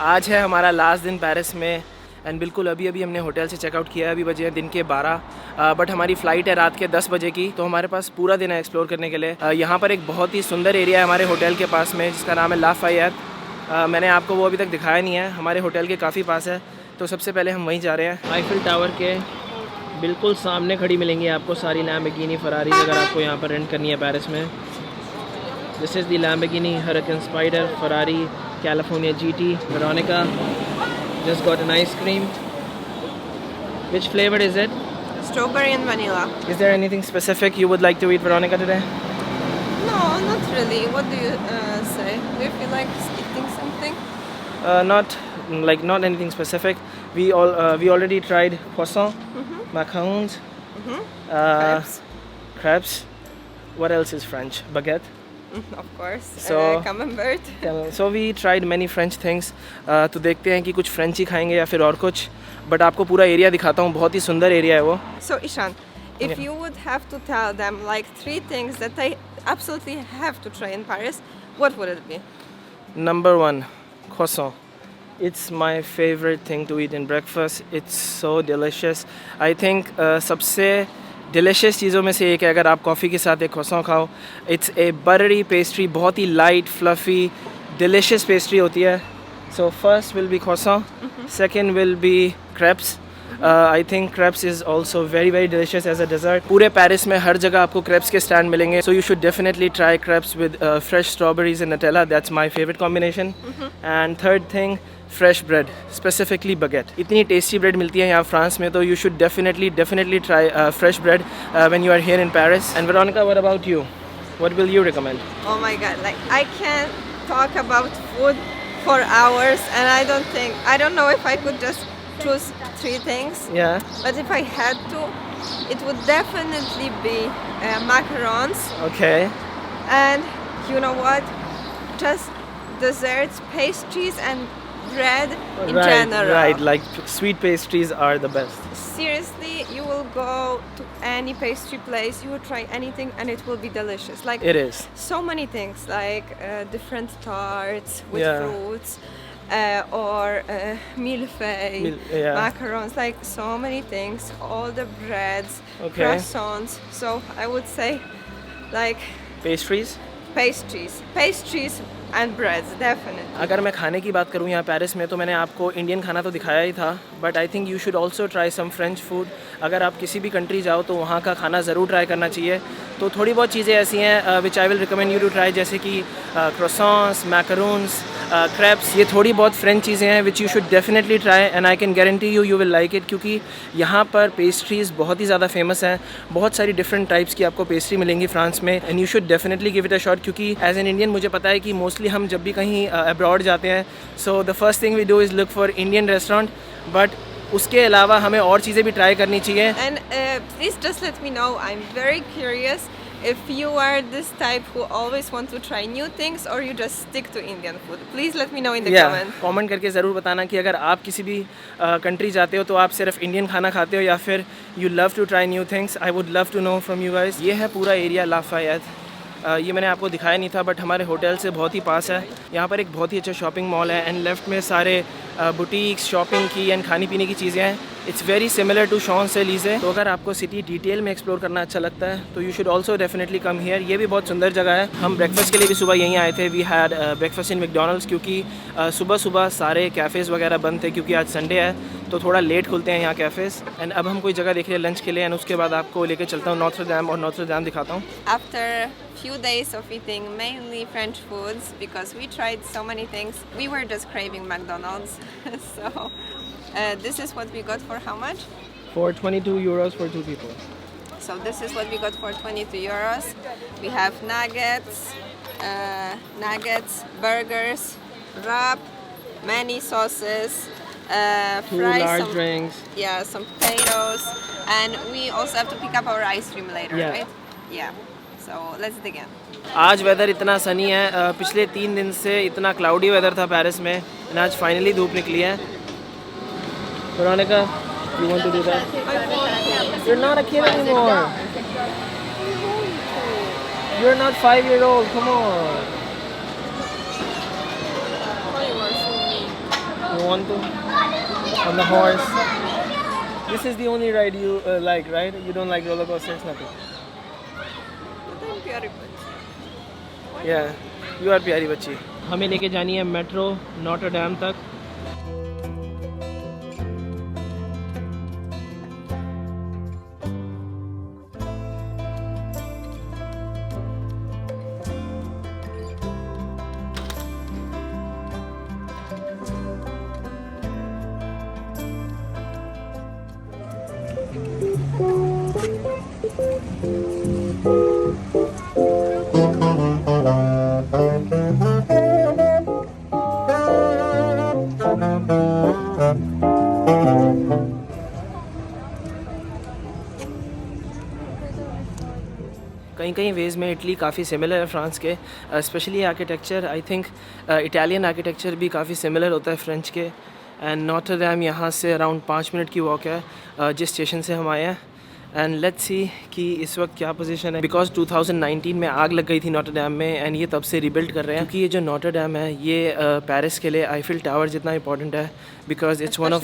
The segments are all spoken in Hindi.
आज है हमारा लास्ट दिन पेरिस में एंड बिल्कुल अभी हमने होटल से चेकआउट किया है। अभी बजे हैं दिन के 12 बट हमारी फ़्लाइट है रात के 10 बजे की, तो हमारे पास पूरा दिन है एक्सप्लोर करने के लिए। यहाँ पर एक बहुत ही सुंदर एरिया है हमारे होटल के पास में जिसका नाम है ला फायत। मैंने आपको वो अभी तक दिखाया नहीं है, हमारे होटल के काफ़ी पास है, तो सबसे पहले हम वहीं जा रहे हैं। आईफिल टावर के बिल्कुल सामने खड़ी मिलेंगी आपको सारी लैम्बोर्गिनी फरारीज अगर आपको यहाँ पर रेंट करनी है पेरिस में। This is the Lamborghini hurricane spider, Ferrari, California GT, Veronica. Just got an ice cream. Which flavor is it? Strawberry and vanilla. Is there anything specific you would like to eat, Veronica, today? No, not really. What do you say? Do you feel like eating something? Not anything specific. We already tried croissant, macarons, Crepes. crepes. What else is French? Baguette. Of course. So- Camembert. So we tried many French things. तो देखते हैं कि कुछ फ्रेंच ही खाएंगे या फिर और कुछ, बट आपको पूरा एरिया दिखाता हूँ, बहुत ही सुंदर एरिया है वो। So Ishan, if Yeah. you would have to tell them like 3 things that they absolutely have to try in Paris, what would it be? Number 1, croissant. It's my favorite thing to eat in breakfast. It's so delicious. I think सबसे डिलिशियस चीज़ों में से एक है अगर आप कॉफ़ी के साथ एक croissant खाओ। इट्स ए बटरी पेस्ट्री, बहुत ही लाइट फ्लफ़ी डिलिशियस पेस्ट्री होती है। So first will be croissant, second will be crepes. I think crepes is also very very delicious as a dessert. पूरे पेरिस में हर जगह आपको crepes के स्टैंड मिलेंगे, so you should definitely try crepes with fresh strawberries and Nutella. That's my favourite combination. And third thing, fresh bread, specifically baguette. इतनी टेस्टी ब्रेड मिलती है यहाँ फ्रांस में, तो you should definitely try fresh bread when you are here in Paris. And Veronica, what about you? What will you recommend? Oh my god, like I can talk about food for hours and I don't know if I could just choose 3 things. Yeah. But if I had to, it would definitely be macarons. Okay. And you know what? Just desserts, pastries, and bread in general. Right. Like sweet pastries are the best. Seriously, you will go to any pastry place, you will try anything, and it will be delicious. Like It is. so many things, like different tarts with Yeah. fruits, or millefeuille, Yeah. macarons, like so many things. All the breads, Okay. croissants. So I would say, like Pastries. pastries and breads, definitely. अगर मैं खाने की बात करूँ यहाँ पेरिस में, तो मैंने आपको इंडियन खाना तो दिखाया ही था, but I think you should also try some French food. अगर आप किसी भी कंट्री जाओ तो वहाँ का खाना ज़रूर ट्राई करना चाहिए। तो थोड़ी बहुत चीज़ें ऐसी हैं which I will recommend you to try, जैसे कि croissants, macaroons, crepes। ये थोड़ी बहुत फ्रेंच चीज़ें हैं which you should definitely try and I can guarantee you will like it, क्योंकि यहाँ पर पेस्ट्रीज़ बहुत ही ज़्यादा फेमस हैं। बहुत सारी डिफरेंट टाइप्स की आपको पेस्ट्री मिलेंगी फ्रांस में, and you should definitely give it a shot, क्योंकि एज एन इंडियन मुझे पता है कि मोस्टली हम जब भी कहीं अब्रॉड जाते हैं, so the first thing we do is look for Indian restaurant, but उसके अलावा हमें और चीज़ें भी ट्राई करनी चाहिए। And please just let me know. I'm very curious if you are this type who always want to try new things or you just stick to Indian food. Please let me know in the comments. Comment करके ज़रूर बताना कि अगर आप किसी भी कंट्री जाते हो तो आप सिर्फ इंडियन खाना खाते हो या फिर you love to try new things. I would love to know from you guys. ये है पूरा एरिया ला फायत। ये मैंने आपको दिखाया नहीं था, बट हमारे होटल से बहुत ही पास है। यहाँ पर एक बहुत ही अच्छा शॉपिंग मॉल है एंड लेफ्ट में सारे बुटीक्स, शॉपिंग की एंड खाने पीने की चीज़ें हैं। It's very similar to Champs Elysees. तो अगर आपको सिटी डिटेल में एक्सप्लोर करना अच्छा लगता है तो you should also definitely come here. ये भी बहुत सुंदर जगह है। हम ब्रेकफास्ट के लिए भी सुबह यहीं आए थे। We had breakfast in McDonald's, क्योंकि सुबह सुबह सारे कैफ़ेज़ वगैरह बंद थे, क्योंकि आज संडे है तो थोड़ा लेट खुलते हैं यहाँ कैफ़ेज़। एंड अब हम कोई जगह देख रहे हैं लंच के लिए, एंड उसके बाद आपको लेके चलता हूँ नॉत्र डैम, और नॉत्र डैम दिखाता हूँ। After few days of eating mainly French foods, because we tried so many things, we were just craving McDonald's. So this is what we got for how much? For 22 euros for 2 people. So this is what we got for 22 euros. We have nuggets, burgers, wrap, many sauces, 2 fries, large drinks. some potatoes, and we also have to pick up our ice cream later, Yeah. right? Yeah. So let's dig in. आज वेदर इतना सनी है। पिछले 3 दिन से इतना क्लाउडी वेदर था पेरिस में, एंड आज फाइनली धूप निकली है। Veronica, you want to do that? You're not a kid anymore. You're not 5-year-old. Come on. You want to? On the horse. This is the only ride you like, right? You don't like roller coasters, nothing. Yeah, you are प्यारी बच्ची. हमें लेके जानी है मेट्रो नॉटर डैम तक. कहीं कहीं वेज़ में इटली काफ़ी सिमिलर है फ्रांस के, specially architecture. I think Italian architecture भी काफ़ी सिमिलर होता है फ्रेंच के. एंड नॉटर डैम यहाँ से अराउंड 5 मिनट की वॉक है जिस स्टेशन से हम आए हैं. एंड लेट्स सी कि इस वक्त क्या पोजीशन है, बिकॉज 2019 में आग लग गई थी नॉटर डैम में एंड ये तब से रिबिल्ड कर रहे हैं. क्योंकि ये जो नॉटर डैम है ये पेरिस के लिए आईफिल टावर जितना इंपॉर्टेंट है, because it's one of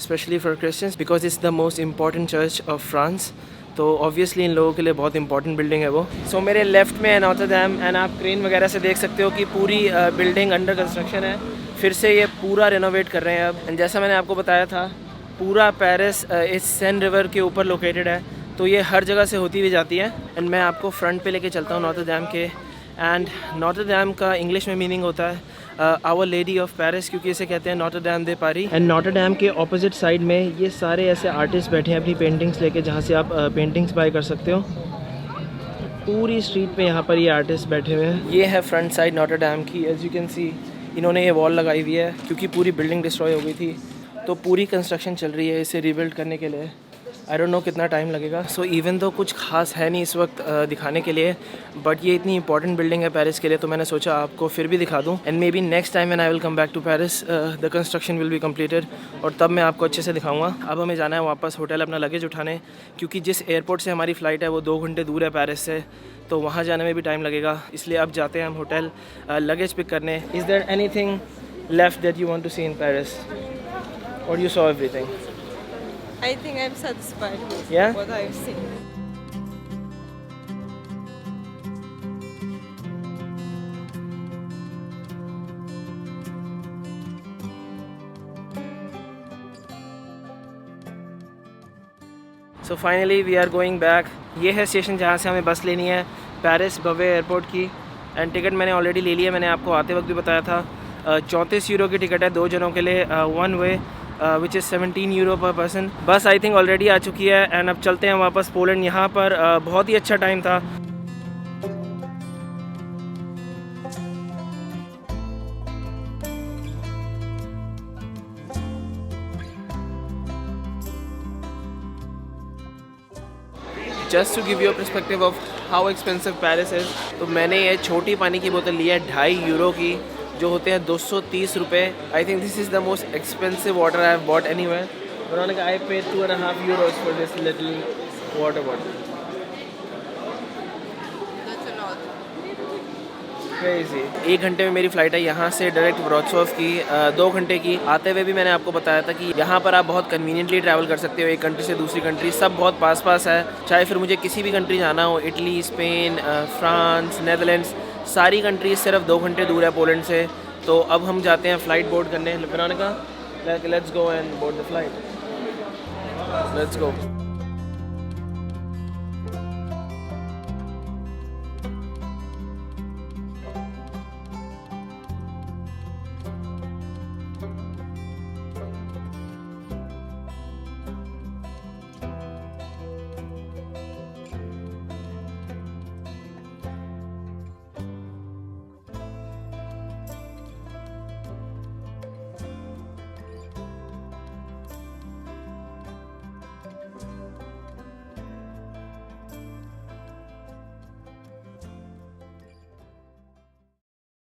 specially for Christians, because it's the most important church of France. तो ऑब्वियसली इन लोगों के लिए बहुत इंपॉर्टेंट बिल्डिंग है वो. सो मेरे लेफ़्ट में है नॉटर डैम एंड आप क्रेन वगैरह से देख सकते हो कि पूरी बिल्डिंग अंडर कंस्ट्रक्शन है. फिर से ये पूरा रेनोवेट कर रहे हैं अब. एंड जैसा मैंने आपको बताया था पूरा पेरिस इस सेन रिवर के ऊपर लोकेटेड है, तो ये हर जगह से होती हुई जाती है. एंड मैं आपको फ्रंट पे लेके चलता हूँ नॉटर डैम के. एंड नॉटर डैम का इंग्लिश में मीनिंग होता है आवर लेडी ऑफ पेरिस, क्योंकि इसे कहते हैं नॉटर डैम दे पारी. एंड नॉटर डैम के ऑपोजिट साइड में ये सारे ऐसे आर्टिस्ट बैठे हैं अपनी पेंटिंग्स लेके, जहाँ से आप पेंटिंग्स बाय कर सकते हो. पूरी स्ट्रीट पे यहाँ पर ये आर्टिस्ट बैठे हुए हैं. ये है फ्रंट साइड नॉटर डैम की. एज यू कैन सी इन्होंने ये वॉल लगाई हुई है क्योंकि पूरी बिल्डिंग डिस्ट्रॉय हो गई थी, तो पूरी कंस्ट्रक्शन चल रही है इसे रीबिल्ड करने के लिए. आई डोंट नो कितना टाइम लगेगा. सो इवन तो कुछ खास है नहीं इस वक्त दिखाने के लिए, बट ये इतनी इंपॉर्टेंट बिल्डिंग है पेरिस के लिए, तो मैंने सोचा आपको फिर भी दिखा दूँ. And maybe next time when I will come back to Paris the construction will be completed, और तब मैं आपको अच्छे से दिखाऊंगा. अब हमें जाना है वापस होटल अपना लगेज उठाने, क्योंकि जिस एयरपोर्ट से हमारी फ़्लाइट है वो 2 घंटे दूर है पेरिस से, तो वहाँ जाने में भी टाइम लगेगा. इसलिए अब जाते हैं हम होटल लगेज पिक करने. Is there anything left that you want to see in Paris, और you saw everything? I think I'm satisfied with Yeah? what I've seen. So finally we are going back. ये है स्टेशन जहाँ से हमें बस लेनी है पेरिस बवे एयरपोर्ट की. एंड टिकट मैंने ऑलरेडी ले लिया, मैंने आपको आते वक्त भी बताया था. 34 यूरो की टिकट है 2 जनों के लिए, one way, which is 17 euro पर पर्सन. बस आई थिंक ऑलरेडी आ चुकी है. एंड अब चलते हैं वापस पोलैंड. यहाँ पर बहुत ही अच्छा टाइम था. Just to give you a perspective of how expensive Paris is, तो मैंने ये छोटी पानी की बोतल ली है 2.5 यूरो की, जो होते हैं 230 रुपये. I think this is the most expensive water I have bought anywhere. उन्होंने कहा I paid 2.5 euros for this little water bottle. That's a lot. Crazy. 1 घंटे में मेरी फ़्लाइट है यहाँ से डायरेक्ट व्रोत्सलाव की, 2 घंटे की. आते हुए भी मैंने आपको बताया था कि यहाँ पर आप बहुत कन्वीनियंटली ट्रैवल कर सकते हो एक कंट्री से दूसरी कंट्री. सब बहुत पास पास है, चाहे फिर मुझे किसी भी कंट्री जाना हो, इटली, स्पेन, फ्रांस, नेदरलैंड्स, सारी कंट्रीज सिर्फ 2 घंटे दूर है पोलैंड से. तो अब हम जाते हैं फ़्लाइट बोर्ड करने. Veronica, let's go and board the flight. Let's go.